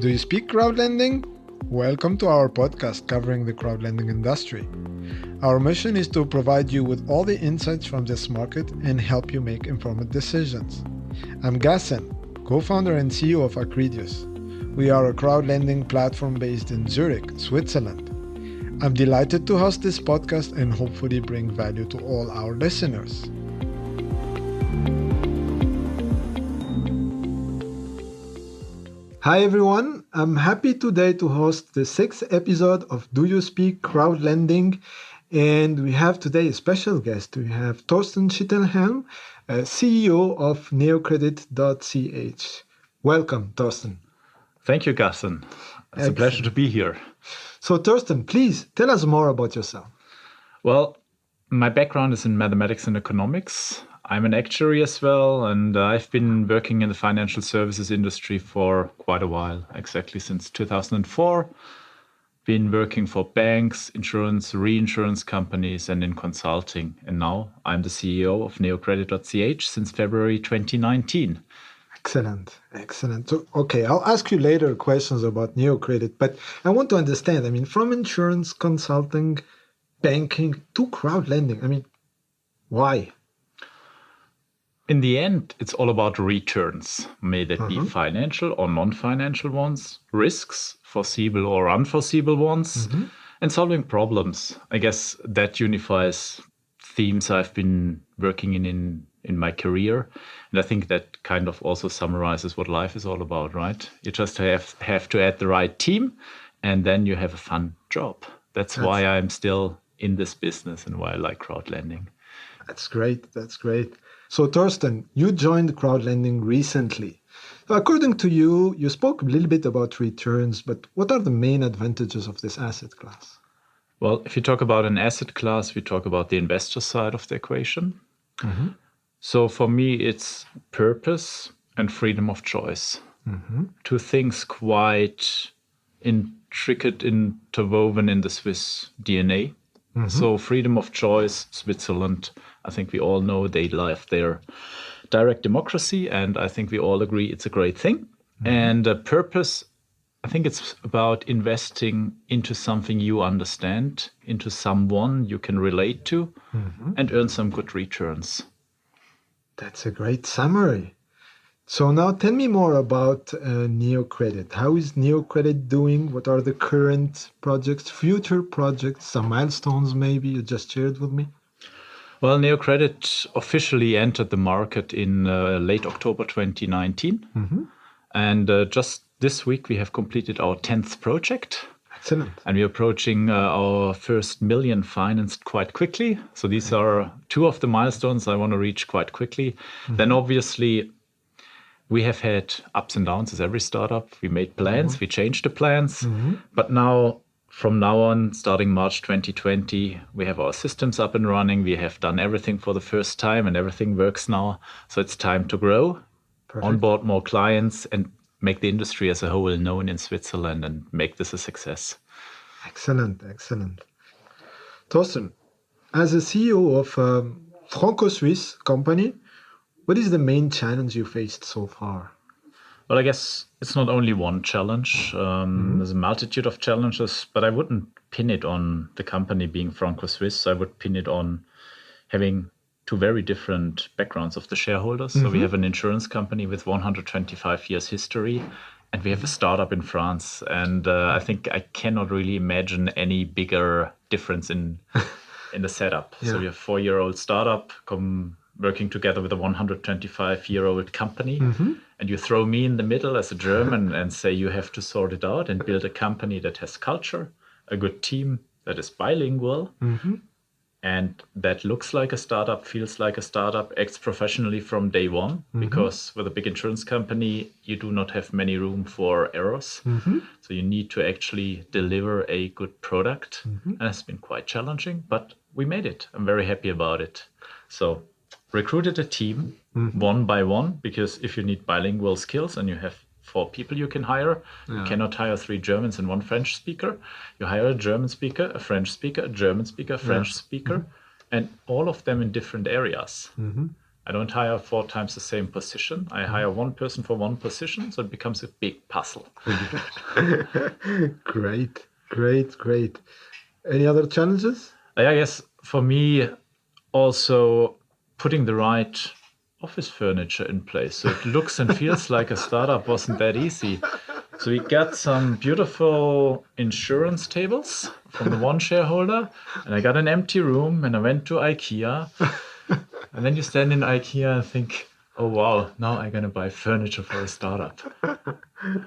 Do you speak crowdlending? Welcome to our podcast covering the crowdlending industry. Our mission is to provide you with all the insights from this market and help you make informed decisions. I'm Gassan, co-founder and CEO of Acredius. We are a crowdlending platform based in Zurich, Switzerland. I'm delighted to host this podcast and hopefully bring value to all our listeners. Hi everyone, I'm happy today to host the 6th episode of Do You Speak Crowdlending? And we have today a special guest. We have Torsten Schittenhelm, CEO of NeoCredit.ch. Welcome, Torsten. Thank you, Gaston. It's a pleasure to be here. So, Torsten, please tell us more about yourself. Well, my background is in mathematics and economics. I'm an actuary as well, and I've been working in the financial services industry for quite a while, exactly since 2004. Been working for banks, insurance, reinsurance companies, and in consulting. And now I'm the CEO of NeoCredit.ch since February 2019. Excellent. So, okay, I'll ask you later questions about NeoCredit, but I want to understand, from insurance, consulting, banking to crowdlending, why? In the end, it's all about returns, may that be financial or non-financial ones, risks, foreseeable or unforeseeable ones, and solving problems. I guess that unifies themes I've been working in my career. And I think that kind of also summarizes what life is all about, right? You just have to add the right team, and then you have a fun job. That's why I'm still in this business and why I like crowdlending. That's great. So, Torsten, you joined crowdlending recently. So according to you, you spoke a little bit about returns, but what are the main advantages of this asset class? Well, if you talk about an asset class, we talk about the investor side of the equation. So for me, it's purpose and freedom of choice. Two things quite intricate, interwoven in the Swiss DNA. So freedom of choice, Switzerland, I think we all know they love their direct democracy, and I think we all agree it's a great thing. And purpose, I think it's about investing into something you understand, into someone you can relate to, and earn some good returns. That's a great summary. So now tell me more about NeoCredit. How is NeoCredit doing? What are the current projects, future projects, some milestones maybe you just shared with me? Well, NeoCredit officially entered the market in late October 2019. And just this week, we have completed our 10th project. Excellent. And we're approaching our first million financed quite quickly. So these are two of the milestones I want to reach quite quickly. Then obviously, we have had ups and downs as every startup. We made plans, we changed the plans. But now, from now on, starting March 2020, we have our systems up and running. We have done everything for the first time and everything works now. So it's time to grow, onboard more clients, and make the industry as a whole known in Switzerland and make this a success. Excellent. Torsten, as a CEO of a Franco-Swiss company, what is the main challenge you faced so far? Well, I guess it's not only one challenge. There's a multitude of challenges, but I wouldn't pin it on the company being Franco-Swiss. I would pin it on having two very different backgrounds of the shareholders. So we have an insurance company with 125 years history, and we have a startup in France. And I think I cannot really imagine any bigger difference in the setup. So we have a 4-year-old startup working together with a 125-year-old company. And you throw me in the middle as a German and say you have to sort it out and build a company that has culture, a good team that is bilingual, and that looks like a startup, feels like a startup, acts professionally from day one, because with a big insurance company, you do not have many room for errors. So you need to actually deliver a good product. And it's been quite challenging, but we made it. I'm very happy about it. So recruited a team one by one, because if you need bilingual skills and you have 4 people you can hire, you cannot hire 3 Germans and 1 French speaker. You hire a German speaker, a French speaker, a German speaker, a French speaker, and all of them in different areas. I I don't hire 4 times the same position. I hire one person for one position, so it becomes a big puzzle. Great. Any other challenges? I guess for me, also putting the right office furniture in place so it looks and feels like a startup wasn't that easy. So we got some beautiful insurance tables from the one shareholder, and I got an empty room, and I went to IKEA. And then you stand in IKEA and think, oh wow, now I'm going to buy furniture for a startup.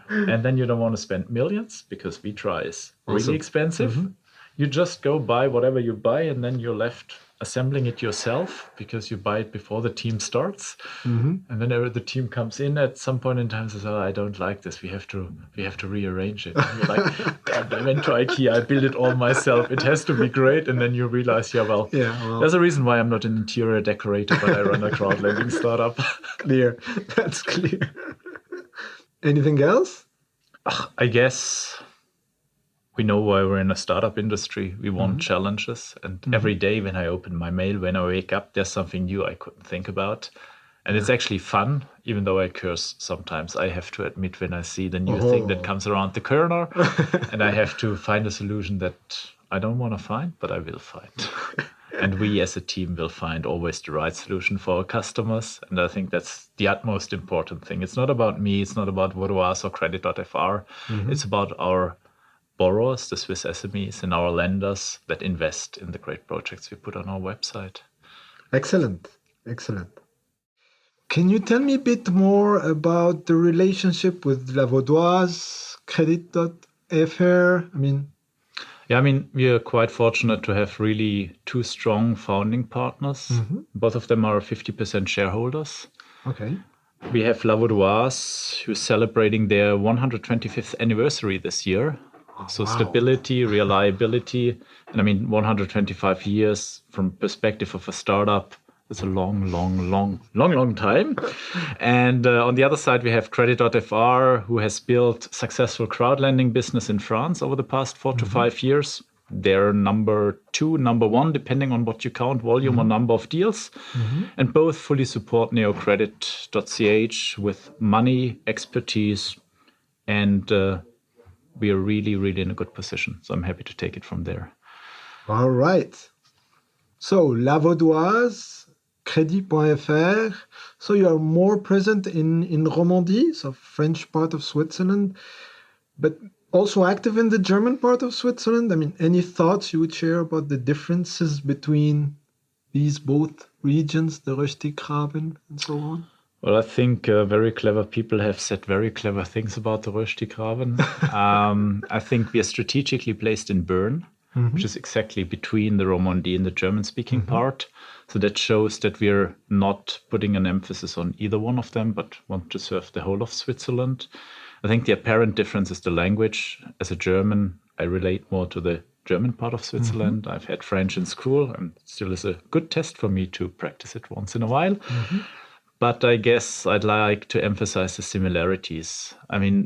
And then you don't want to spend millions because Vitra is really expensive. You just go buy whatever you buy, and then you're left assembling it yourself because you buy it before the team starts. And then the team comes in at some point in time and says, oh, I don't like this. We have to rearrange it. And you're like, damn, I went to IKEA. I built it all myself. It has to be great. And then you realize, well, there's a reason why I'm not an interior decorator, but I run a crowdlending startup. Clear. That's clear. Anything else? I guess we know why we're in a startup industry. We want challenges. And every day when I open my mail, when I wake up, there's something new I couldn't think about. And it's actually fun, even though I curse sometimes. I have to admit when I see the new thing that comes around the corner, and I have to find a solution that I don't want to find, but I will find. And we as a team will find always the right solution for our customers. And I think that's the utmost important thing. It's not about me. It's not about Vaudoise or Credit.fr. It's about our borrowers, the Swiss SMEs, and our lenders that invest in the great projects we put on our website. Excellent. Can you tell me a bit more about the relationship with La Vaudoise, Credit.fr? We are quite fortunate to have really 2 strong founding partners. Both of them are 50% shareholders. Okay. We have La Vaudoise, who's celebrating their 125th anniversary this year. So stability, reliability, and 125 years from perspective of a startup, it's a long time. And on the other side, we have Credit.fr, who has built successful crowdlending business in France over the past 4 to 5 years. They're number 2, number 1, depending on what you count, volume or number of deals. And both fully support NeoCredit.ch with money, expertise, and we are really in a good position. So I'm happy to take it from there. All right. So La Vaudoise, Credit.fr. So you are more present in Romandie, so French part of Switzerland, but also active in the German part of Switzerland. Any thoughts you would share about the differences between these both regions, the Röstigraben and so on? Well, I think very clever people have said very clever things about the Röstigraben. I think we are strategically placed in Bern, which is exactly between the Romandie and the German-speaking part. So that shows that we're not putting an emphasis on either one of them, but want to serve the whole of Switzerland. I think the apparent difference is the language. As a German, I relate more to the German part of Switzerland. I've had French in school, and it still is a good test for me to practice it once in a while. But I guess I'd like to emphasize the similarities.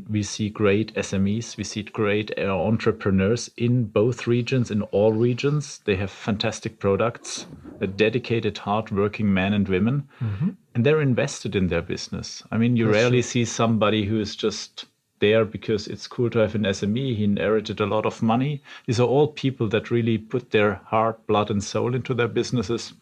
We see great SMEs, we see great entrepreneurs in both regions, in all regions. They have fantastic products, a dedicated, hardworking men and women, and they're invested in their business. You rarely see somebody who is just there because it's cool to have an SME. He inherited a lot of money. These are all people that really put their heart, blood, and soul into their businesses.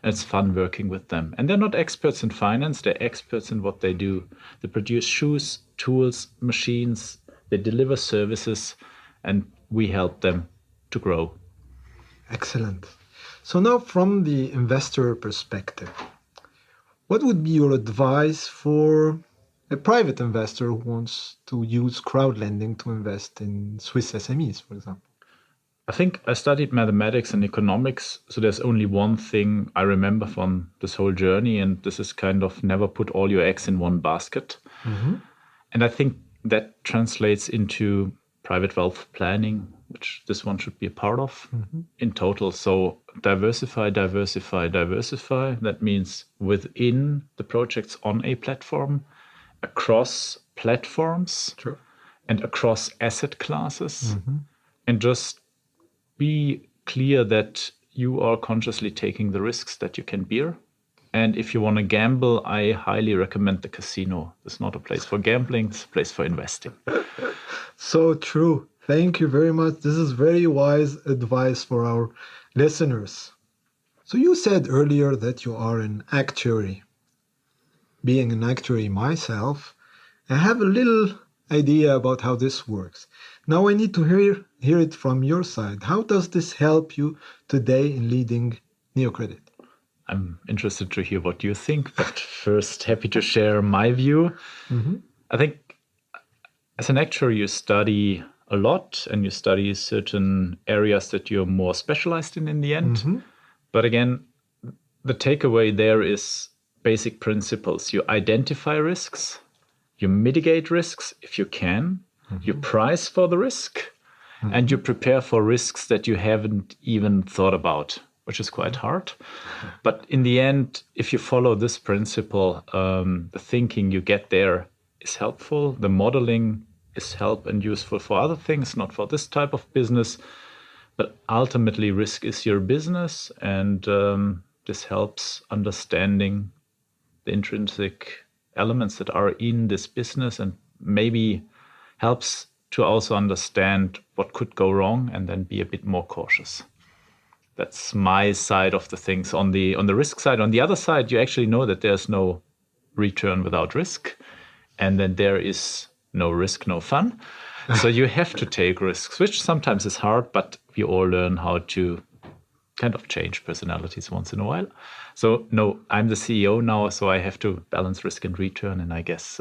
And it's fun working with them. And they're not experts in finance. They're experts in what they do. They produce shoes, tools, machines. They deliver services, and we help them to grow. Excellent. So now from the investor perspective, what would be your advice for a private investor who wants to use crowdlending to invest in Swiss SMEs, for example? I think I studied mathematics and economics, so there's only one thing I remember from this whole journey, and this is kind of never put all your eggs in one basket. And I think that translates into private wealth planning, which this one should be a part of in total. So diversify. That means within the projects on a platform, across platforms, and across asset classes, and just be clear that you are consciously taking the risks that you can bear And if you want to gamble, I highly recommend the casino. It's not a place for gambling, it's a place for investing. So true. Thank you very much. This is very wise advice for our listeners. So you said earlier that you are an actuary. Being an actuary myself, I have a little idea about how this works. Now I need to hear it from your side. How does this help you today in leading NeoCredit? I'm interested to hear what you think, but first, happy to share my view. I think as an actuary, you study a lot and you study certain areas that you're more specialized in the end. But again, the takeaway there is basic principles. You identify risks, you mitigate risks if you can, you price for the risk, and you prepare for risks that you haven't even thought about, which is quite hard. But in the end, if you follow this principle, the thinking you get there is helpful. The modeling is help and useful for other things, not for this type of business. But ultimately, risk is your business, and this helps understanding the intrinsic elements that are in this business, and maybe helps to also understand what could go wrong and then be a bit more cautious. That's my side of the things. On the risk side, on the other side, you actually know that there's no return without risk, and then there is no risk, no fun. So you have to take risks, which sometimes is hard, but we all learn how to kind of change personalities once in a while. So no, I'm the CEO now, so I have to balance risk and return. And I guess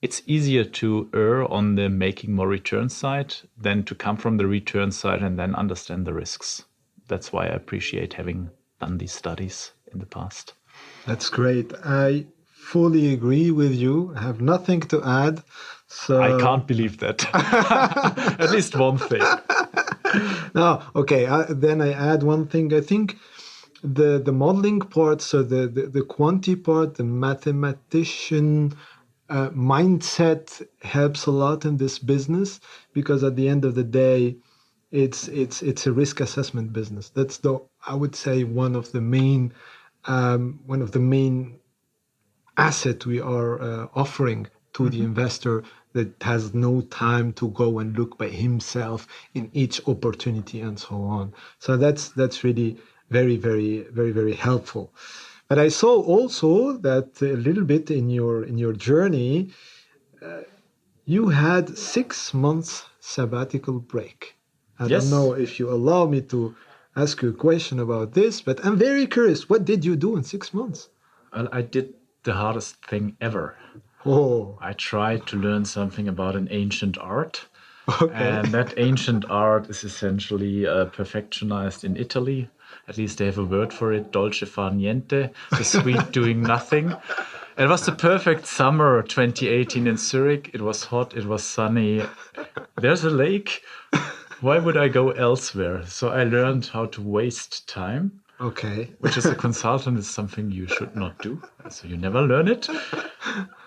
it's easier to err on the making more return side than to come from the return side and then understand the risks. That's why I appreciate having done these studies in the past. That's great. I fully agree with you. I have nothing to add. So I can't believe that. At least one thing. No, okay. Then I add one thing. I think the modeling part, so the quantity part, the mathematician mindset helps a lot in this business, because at the end of the day, it's a risk assessment business. That's I would say one of the main asset we are offering to the investor, that has no time to go and look by himself in each opportunity and so on. So that's really very, very, very, very helpful. But I saw also that a little bit in your journey, you had 6 months sabbatical break. I Yes. don't know if you allow me to ask you a question about this, but I'm very curious. What did you do in 6 months? Well, I did the hardest thing ever. Oh, I tried to learn something about an ancient art. okay. And that ancient art is essentially perfectionized in Italy. At least they have a word for it, dolce far niente, the sweet doing nothing. It was the perfect summer 2018 in Zurich. It was hot, it was sunny. There's a lake. Why would I go elsewhere? So I learned how to waste time. Okay. Which as a consultant is something you should not do. So you never learn it.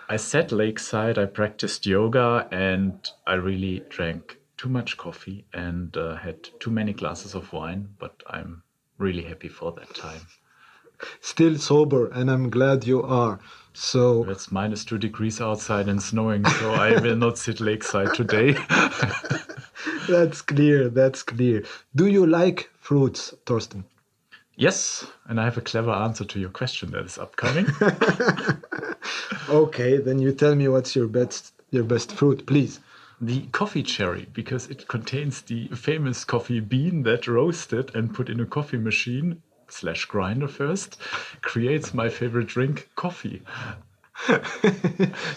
I sat lakeside, I practiced yoga, and I really drank too much coffee and had too many glasses of wine, but I'm really happy for that time. Still sober, and I'm glad you are. So It's -2 degrees outside and snowing, so I will not sit lakeside today. that's clear. That's clear. Do you like fruits, Torsten? Yes, and I have a clever answer to your question that is upcoming. Okay, then you tell me what's your best fruit, please. The coffee cherry, because it contains the famous coffee bean that roasted and put in a coffee machine / grinder first, creates my favorite drink, coffee.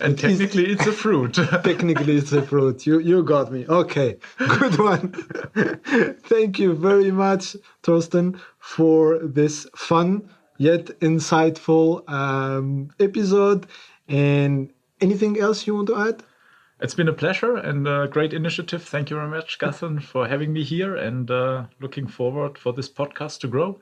And technically it's a fruit. Technically it's a fruit. You got me. Okay, good one. Thank you very much, Torsten, for this fun yet insightful episode. And anything else you want to add? It's been a pleasure and a great initiative. Thank you very much, Gaston, for having me here, and looking forward for this podcast to grow.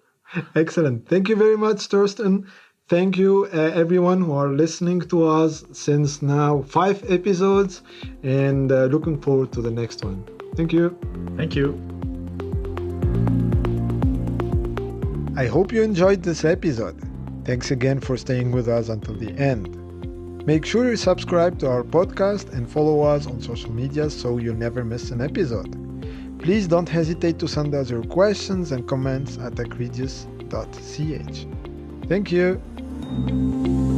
Excellent. Thank you very much, Torsten. Thank you, everyone who are listening to us since now 5 episodes, and looking forward to the next one. Thank you. Thank you. I hope you enjoyed this episode. Thanks again for staying with us until the end. Make sure you subscribe to our podcast and follow us on social media so you'll never miss an episode. Please don't hesitate to send us your questions and comments at Acredius.ch. Thank you.